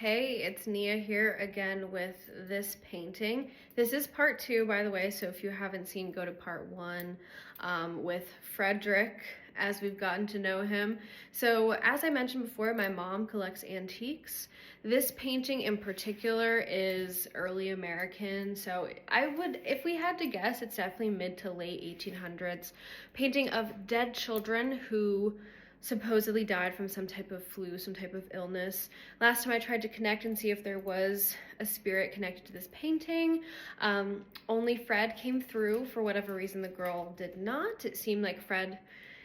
Hey, it's Nia here again with this painting. This is part 2, by the way, so if you haven't seen, go to part 1 with Frederick, as we've gotten to know him. So as I mentioned before, my mom collects antiques. This painting in particular is early American, so if we had to guess, it's definitely mid to late 1800s. Painting of dead children who supposedly died from some type of flu, some type of illness. Last time I tried to connect and see if there was a spirit connected to this painting. Only Fred came through. For whatever reason, the girl did not. It seemed like Fred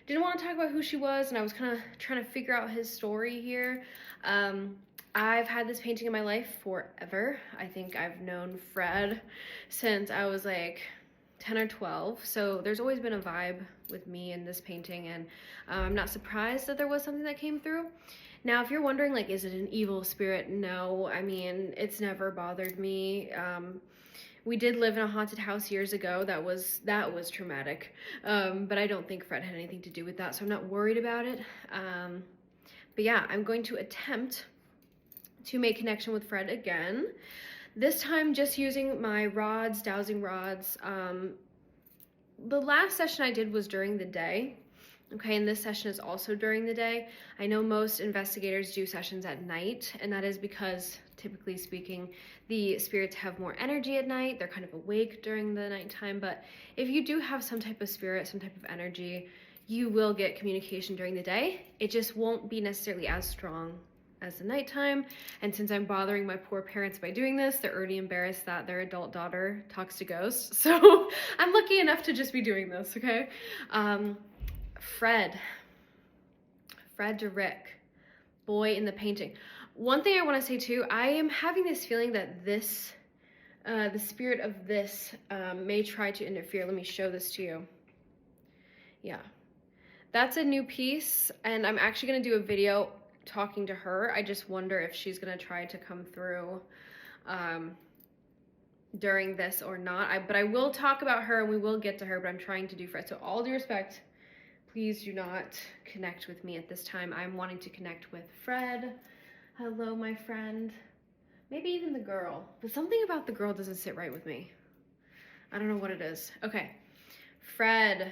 didn't want to talk about who she was, and I was kind of trying to figure out his story here. I've had this painting in my life forever. I think I've known Fred since I was like 10 or 12, so there's always been a vibe with me in this painting, and I'm not surprised that there was something that came through. Now, if you're wondering, like, is it an evil spirit? No, I mean, it's never bothered me. We did live in a haunted house years ago. That was traumatic, but I don't think Fred had anything to do with that, so I'm not worried about it. But yeah, I'm going to attempt to make connection with Fred again. This time just using my rods, dowsing rods. The last session I did was during the day. Okay, and this session is also during the day. I know most investigators do sessions at night, and that is because, typically speaking, the spirits have more energy at night. They're kind of awake during the nighttime, but if you do have some type of spirit, some type of energy, you will get communication during the day. It just won't be necessarily as strong as the nighttime. And since I'm bothering my poor parents by doing this, they're already embarrassed that their adult daughter talks to ghosts. So I'm lucky enough to just be doing this, okay? Frederick, boy in the painting. One thing I want to say too, I am having this feeling that this, the spirit of this may try to interfere. Let me show this to you. Yeah, that's a new piece, and I'm actually going to do a video talking to her. I just wonder if she's gonna try to come through during this or not. But I will talk about her and we will get to her, but I'm trying to do Fred. So all due respect, please do not connect with me at this time. I'm wanting to connect with Fred. Hello, my friend. Maybe even the girl, but something about the girl doesn't sit right with me. I don't know what it is. Okay, Fred,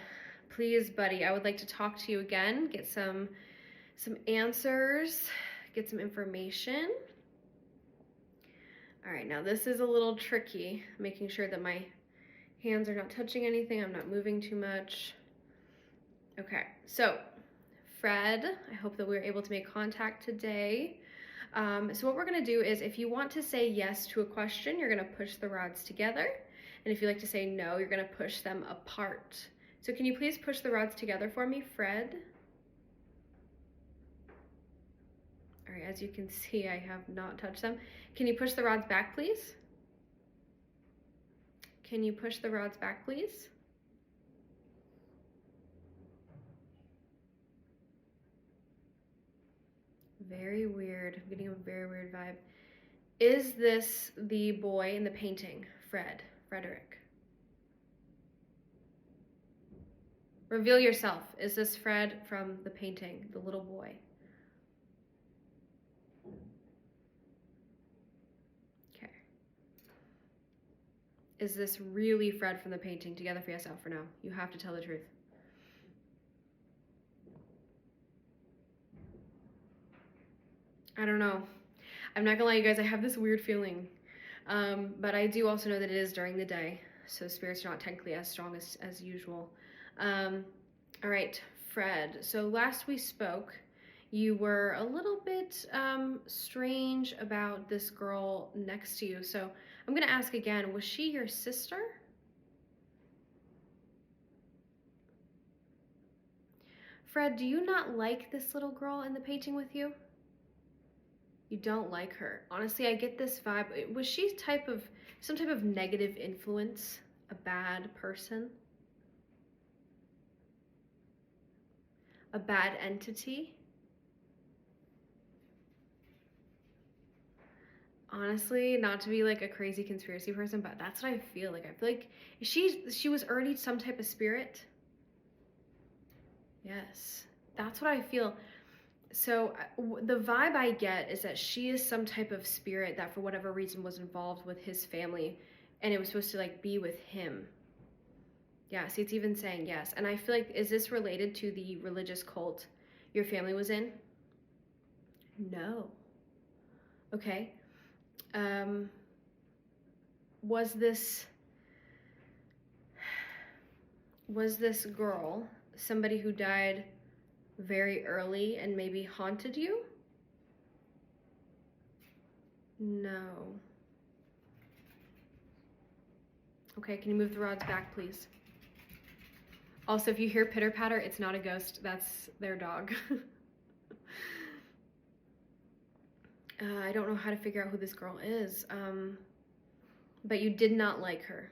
please, buddy, I would like to talk to you again, get some answers, get some information. All right, now this is a little tricky, making sure that my hands are not touching anything, I'm not moving too much. Okay, so Fred, I hope that we're able to make contact today. So what we're gonna do is, if you want to say yes to a question, you're gonna push the rods together. And if you like to say no, you're gonna push them apart. So can you please push the rods together for me, Fred? All right, as you can see, I have not touched them. Can you push the rods back, please? Can you push the rods back, please? Very weird. I'm getting a very weird vibe. Is this the boy in the painting, Frederick? Reveal yourself. Is this Fred from the painting, the little boy? Is this really Fred from the painting? Together for yes, out for no. You have to tell the truth. I don't know. I'm not gonna lie, you guys, I have this weird feeling. But I do also know that it is during the day, so spirits are not technically as strong as usual. All right, Fred. So last we spoke, you were a little bit strange about this girl next to you. So I'm gonna ask again, was she your sister? Fred, do you not like this little girl in the painting with you? You don't like her. Honestly, I get this vibe. Was she some type of negative influence? A bad person? A bad entity? Honestly, not to be like a crazy conspiracy person, but that's what I feel like. I feel like she was already some type of spirit. Yes, that's what I feel. So the vibe I get is that she is some type of spirit that for whatever reason was involved with his family, and it was supposed to like be with him. Yeah, see, it's even saying yes. And I feel like, is this related to the religious cult your family was in? No. Okay. Was this girl somebody who died very early and maybe haunted you? No. Okay, can you move the rods back, please? Also, if you hear pitter patter, it's not a ghost, that's their dog. I don't know how to figure out who this girl is, but you did not like her.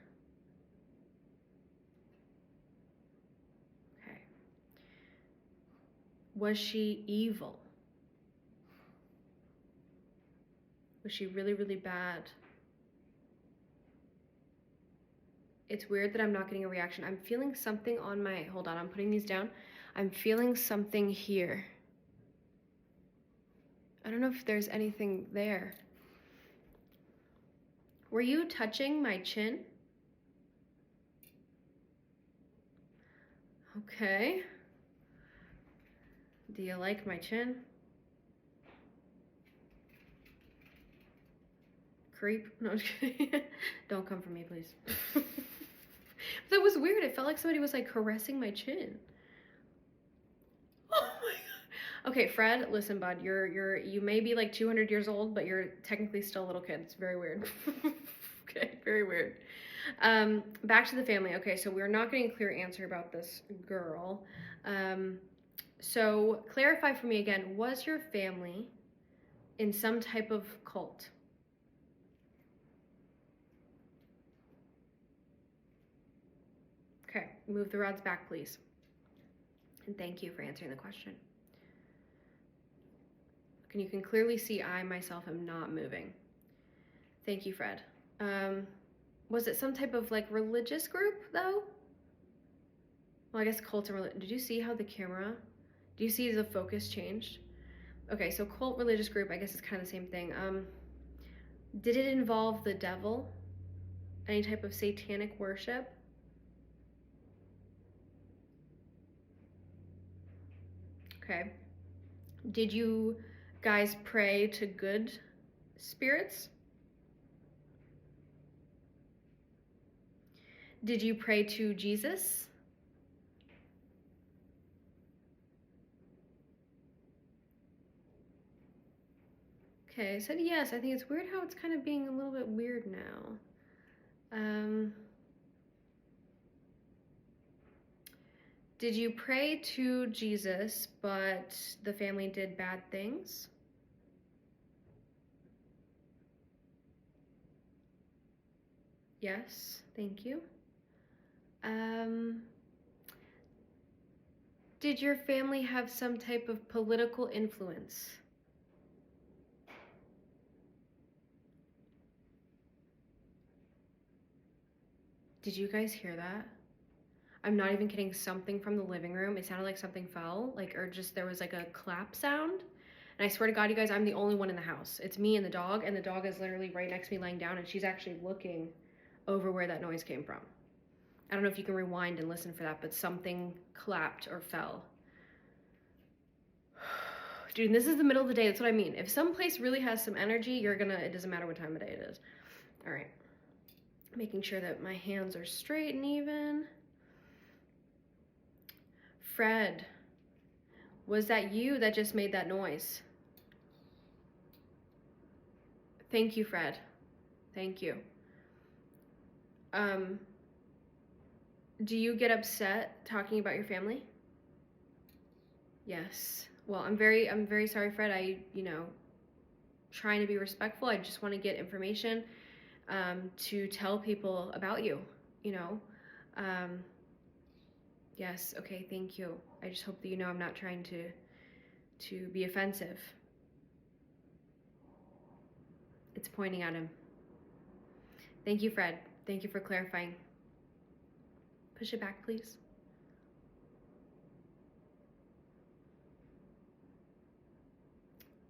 Okay. Was she evil? Was she really, really bad? It's weird that I'm not getting a reaction. I'm feeling something on my, hold on, I'm putting these down. I'm feeling something here. I don't know if there's anything there. Were you touching my chin? Okay. Do you like my chin? Creep? No, I'm just kidding. Don't come for me, please. That was weird. It felt like somebody was like caressing my chin. Oh my god. Okay, Fred, listen, bud. You may be like 200 years old, but you're technically still a little kid. It's very weird. Okay, very weird. Back to the family. Okay, so we're not getting a clear answer about this girl. So clarify for me again, was your family in some type of cult? Okay, move the rods back, please. And thank you for answering the question. And you can clearly see I myself am not moving. Thank you, Fred. Was it some type of like religious group though? Well, I guess cult and religion. Did you see how the camera, do you see the focus changed? Okay, so cult, religious group, I guess it's kind of the same thing. Did it involve the devil? Any type of satanic worship? Okay. Did you guys pray to good spirits? Did you pray to Jesus? Okay, I said yes. I think it's weird how it's kind of being a little bit weird now. Did you pray to Jesus, but the family did bad things? Yes, thank you. Did your family have some type of political influence? Did you guys hear that? I'm not even kidding, something from the living room. It sounded like something fell, like, or just there was like a clap sound. And I swear to God, you guys, I'm the only one in the house. It's me and the dog is literally right next to me laying down, and she's actually looking over where that noise came from. I don't know if you can rewind and listen for that, but something clapped or fell. Dude, this is the middle of the day. That's what I mean. If some place really has some energy, it doesn't matter what time of day it is. All right. Making sure that my hands are straight and even. Fred, was that you that just made that noise? Thank you, Fred. Thank you. Do you get upset talking about your family? Yes. Well, I'm very sorry, Fred. Trying to be respectful. I just want to get information to tell people about you, Yes, okay, thank you. I just hope that you know I'm not trying to be offensive. It's pointing at him. Thank you, Fred. Thank you for clarifying. Push it back, please.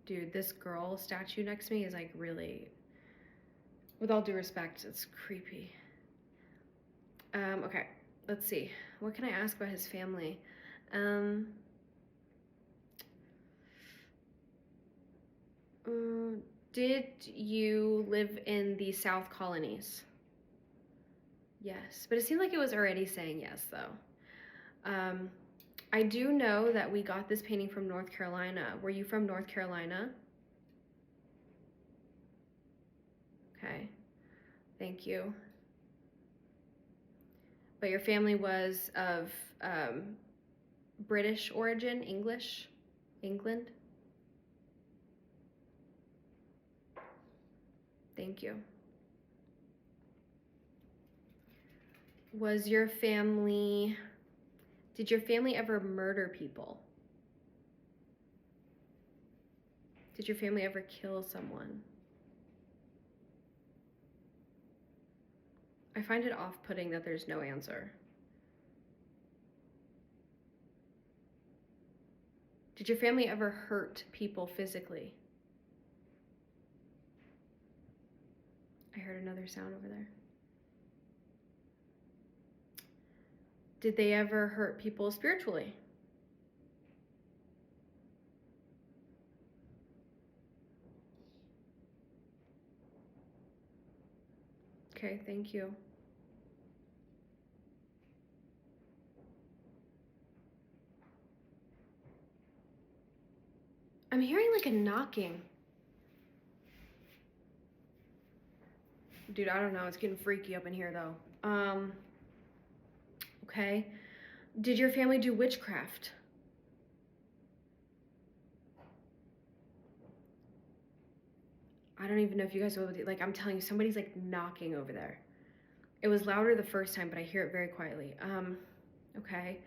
Dude, this girl statue next to me is like really, with all due respect, it's creepy. Okay, let's see. What can I ask about his family? Did you live in the South Colonies? Yes, but it seemed like it was already saying yes, though. I do know that we got this painting from North Carolina. Were you from North Carolina? Okay, thank you. But your family was of British origin, English, England? Thank you. Did your family ever murder people? Did your family ever kill someone? I find it off-putting that there's no answer. Did your family ever hurt people physically? I heard another sound over there. Did they ever hurt people spiritually? Okay, thank you. I'm hearing like a knocking. Dude, I don't know. It's getting freaky up in here though. Okay. Did your family do witchcraft? I don't even know if you guys will, like, I'm telling you, somebody's like knocking over there. It was louder the first time, but I hear it very quietly. Okay.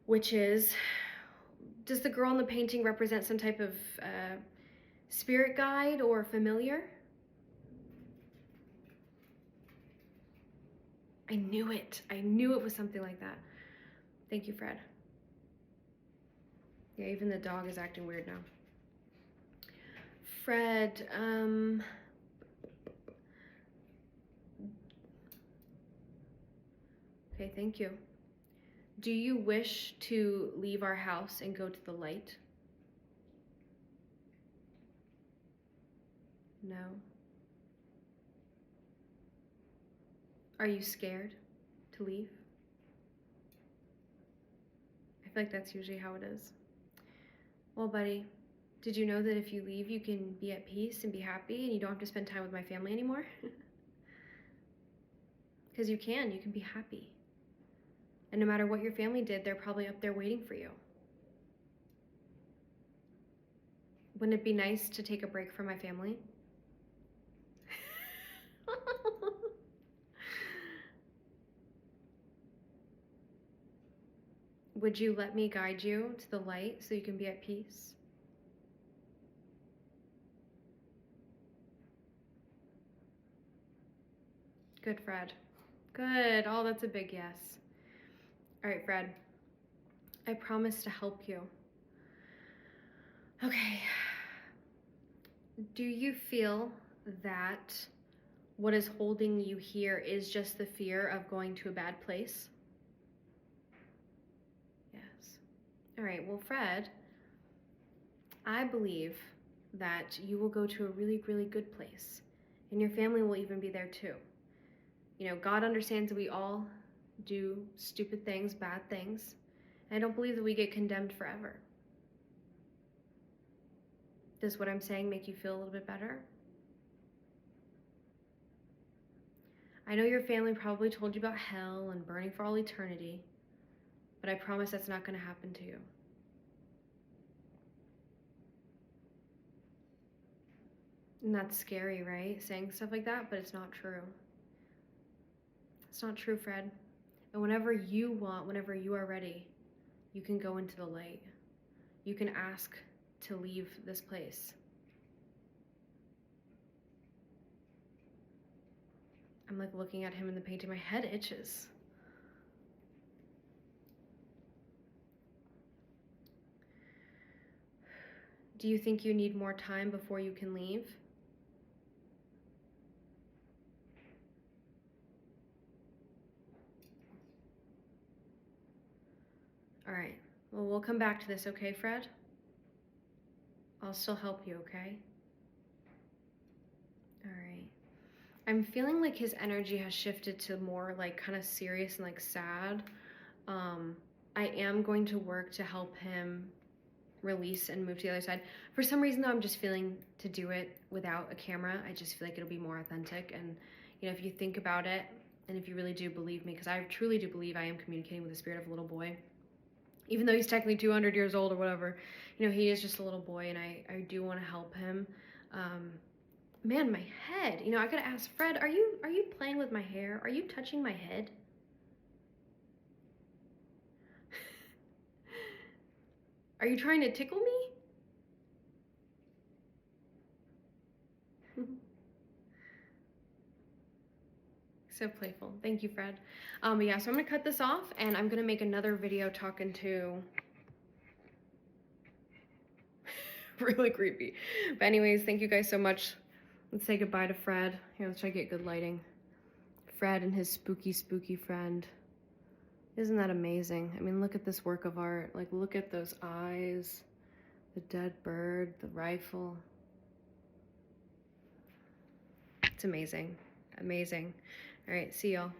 Witches. Does the girl in the painting represent some type of spirit guide or familiar? I knew it. I knew it was something like that. Thank you, Fred. Yeah, even the dog is acting weird now. Fred, okay, thank you. Do you wish to leave our house and go to the light? No. Are you scared to leave? I feel like that's usually how it is. Well, buddy, did you know that if you leave, you can be at peace and be happy and you don't have to spend time with my family anymore? Because you can be happy. And no matter what your family did, they're probably up there waiting for you. Wouldn't it be nice to take a break from my family? Would you let me guide you to the light so you can be at peace? Good, Fred. Good. Oh, that's a big yes. All right, Fred. I promise to help you. Okay. Do you feel that what is holding you here is just the fear of going to a bad place? Yes. All right, well, Fred, I believe that you will go to a really, really good place, and your family will even be there too. You know, God understands that we all do stupid things, bad things, and I don't believe that we get condemned forever. Does what I'm saying make you feel a little bit better? I know your family probably told you about hell and burning for all eternity, but I promise that's not going to happen to you. And that's scary, right? Saying stuff like that, but it's not true. It's not true, Fred. And whenever you want, whenever you are ready, you can go into the light. You can ask to leave this place. I'm like looking at him in the painting. My head itches. Do you think you need more time before you can leave? All right. Well, we'll come back to this, okay, Fred? I'll still help you, okay? All right. I'm feeling like his energy has shifted to more like kind of serious and like sad. I am going to work to help him release and move to the other side. For some reason though, I'm just feeling to do it without a camera. I just feel like it'll be more authentic. And you know, if you think about it, and if you really do believe me, because I truly do believe I am communicating with the spirit of a little boy, even though he's technically 200 years old or whatever, you know, he is just a little boy, and I do want to help him. Man, my head, you know, I gotta ask Fred, are you playing with my hair? Are you touching my head? Are you trying to tickle me? So playful. Thank you, Fred. But yeah, so I'm gonna cut this off, and I'm gonna make another video talking to really creepy. But anyways, thank you guys so much. Let's say goodbye to Fred. Here, let's try to get good lighting. Fred and his spooky, spooky friend. Isn't that amazing? I mean, look at this work of art. Like, look at those eyes, the dead bird, the rifle. It's amazing. Amazing. All right, see y'all.